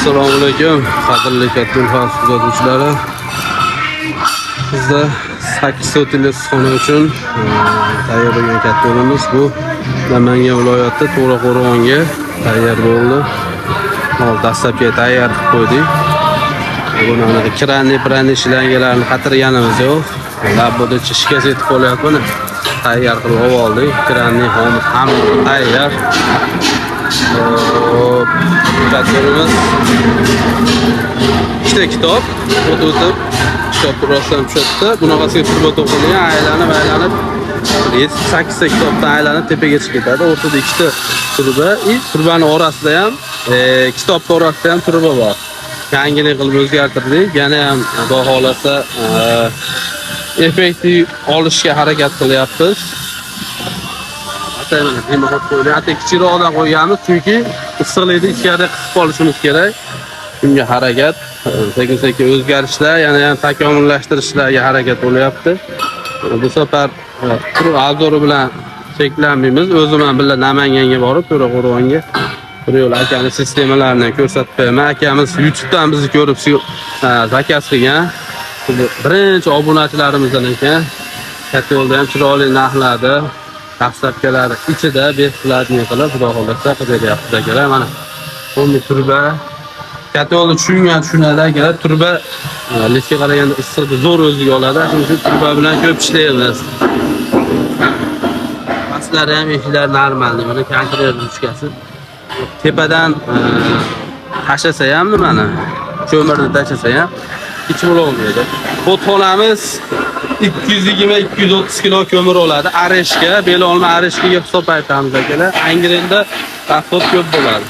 Assalomu alaykum, qadrli Kattol House kuzatuvchilari. Bizda 8 soatli issiqxona uchun tayyorlagan kattolimiz bu Namangan viloyati To'raqo'rg'onga tayyor bo'ldi. Hozir dastlabki tayyor qilib qo'ydik. Buni kran ishlanganlarni qatirganimiz yo'q. Labboda shikast etib qolyapti. Tayyor qilib oldik. Kranning hamma tayyor. Kattolimiz ikkita kitob o'tib kitob rostdan tushadi. Bunaqasiga turba to'qilgan, aylanib 8 ta kitobdan aylanib tepaga chiqib ketadi. O'rtada ikkita turba, turbaning orasida ham kitobning orasida ham turba bor. Yangilik qilib o'zgartirdik. Yana ham xudo xolasa effektiv olishga harakat qilyapmiz. Kichikroqdan qo'yganmiz, chunki issiqlikni ichkarida qisib olishimiz kerak. Bunga harakat, sekin-sekin o'zgarishlar, yana ham takomillashtirishlarga harakat bo'lyapti. Bu safar quruq azori bilan cheklanmaymiz. O'zim ham birga Namanganga borib, To'raqo'rg'onga bir yo'l akamiz sistemalarini ko'rsatib qo'yaman. Akamiz YouTube'dan bizni ko'rib zakaz qilgan. Birinchi obunachilarimizdan ekan. Katta yo'lda ham chiroyli narxlarda dastlabkilari ichida beriladigan qilib xudo xolasa qilyapti akalar. Mana bu turba katta yo'lda tushunadi akalar. Turba liftga qaraganda issiqni zo'r o'ziga oladi. Shuning uchun turba bilan ko'p ishlaymiz. Pastlari ham eshiklar normal, mana konkret ruchkasi. Tepadan tashlasa ham nimani ko'mirni tashlasa ham hech bo'lmaydi. O'txonamiz 220-230 kilo ko'mir oladi. Areshga, belolma areshga hisob aytamiz akalar. Angrenda rasxod ko'p bo'ladi.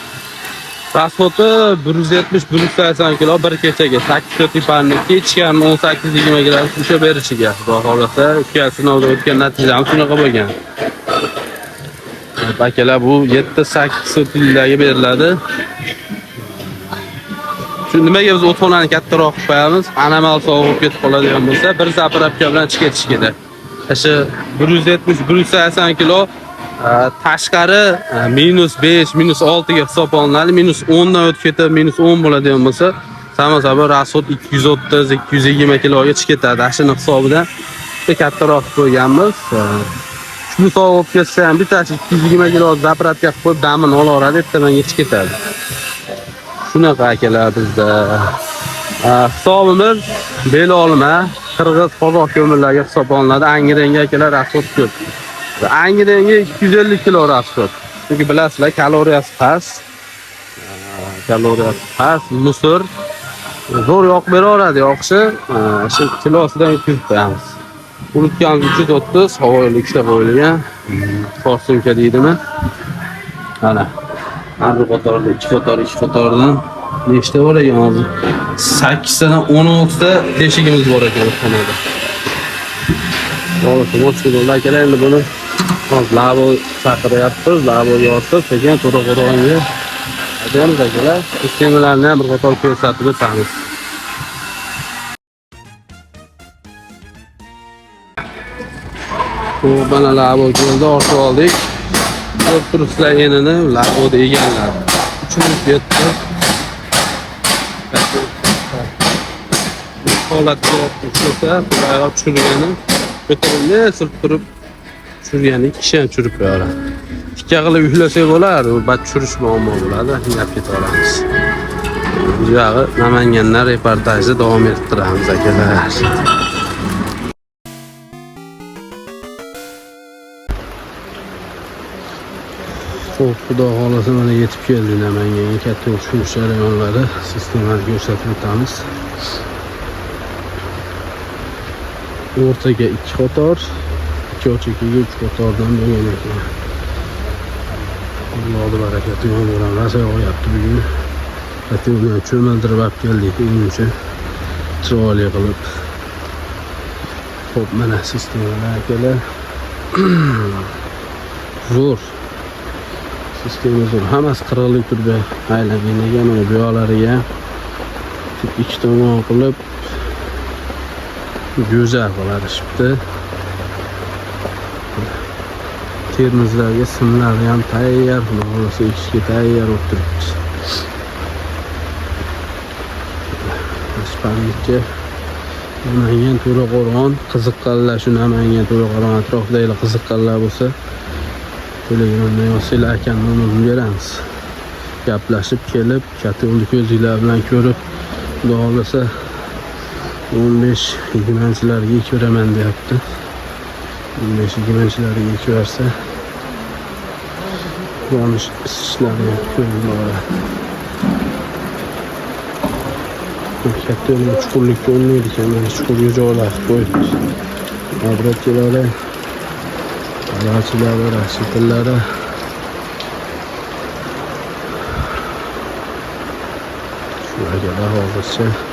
Rasxodi 170-180 kilo bir kechaga 8 ta tiparni kechgan 18-20 kilo usha berishiga. Xudo xolasa, o'tgan sinovda o'tgan natijamiz shunaqa bo'lgan. Akalar bu 7-8 soatlarga beriladi. Nimaga biz o'txonani kattaroq qilib qo'yamiz? Anomal sovuq ketib qoladigan bo'lsa, bir zapravka bilan chiqib ketish kerak. O'sha 170-180 kilo tashqari -5, -6 ga hisob olinadi. -10 dan o'tib ketib, -10 bo'ladigan bo'lsa, samo-sabab rasxod 230-220 kiloga chiqib ketadi. Ashuni hisobidan kattaroq qilib qo'yganmiz. Shuni sovuq ketsa ham bittasi 220 kilo zapravka qilib qo'yib damini olaveradi, ertamanga chiqib ketadi. Shunaqa akalar bizda. Hisobimiz belolma, qirg'iz, qozoq ko'mirlarga hisob olinadi. Angrenga akalar rasxod ko'p. Angrenga 250 kilo rasxod. Chunki bilasizlar, kaloriyasi past. Musor zo'r yoqib beraveradi, yoqishi. Shu kilosidan yutib qo'yamiz. Unutganimiz 330 havoyli ishlab qo'yilgan. Forsunka deydimi? Mana bir qatorda, ikki qatordan nechta bor ekan hozir? 8 tadan 16 ta teshigimiz bor ekan xonada. Xo'sh, akalar endi buni hozir labo chaqiryapmiz, labo yozib, sekin To'raqo'rg'onga aytamiz akalar. Sistemalarni ham bir qator ko'rsatib o'tamiz. Bu bana labo keldi, ortib oldik. Turistlar enini laboda eganlar. 307 holatga tushsa, bayroq tushirgani, ko'tarildi, sirib turib tushirgani kishi ham tushirib qo'yadi. Ikki qilib uxlasak bo'lar, bat tushirish muammo bo'ladi, yap ketaveramiz. Bu yog'i Namangandan reportajni davom ettiramiz akalar. Xudo xolasa mana yetib keldi Namanganga katta tushunish jarayonlari, sistemani ko'rsatib o'tamiz. O'rtaga 2 qator, 2 ochiqiga 3 qatordan bo'lgan ekan. Allohga barakati bilan bo'lamiz, yog'yapti bugun. Kattani cho'mildirib olib keldik, uncha chiroyli qilib. Xo'p, mana sistemalar akalar. Zo'r. Sistema zo'r. Hammasi qirg'ili turba aylangan ekan. Mana bu yoqlariga ikki tomon qilib go'zal qilishibdi. Termizlarga simlari ham tayyor, xulosa ishga tayyor bo'lib turibdi. Politsiya Namangan To'raqo'rg'on qiziqqanlar, shu Namangan To'raqo'rg'on atrofidagi qiziqqanlar bo'lsa, Telegramda yozsanglar akamni nomerini beramiz. Gaplashib kelib, katta yo'lni ko'zinglar bilan ko'rib, xudo xolasa 15-20chilarga ko'raman deyapti. 15-20chilarga ko'rsa, quvonish ishlari ko'rinib boradi. Katta yo'lni chuqurlikda o'ynaydi ekan, mana chuqurga joylashib qo'yibdi. Obratchilari, arachilari, rashidlari shularga hozircha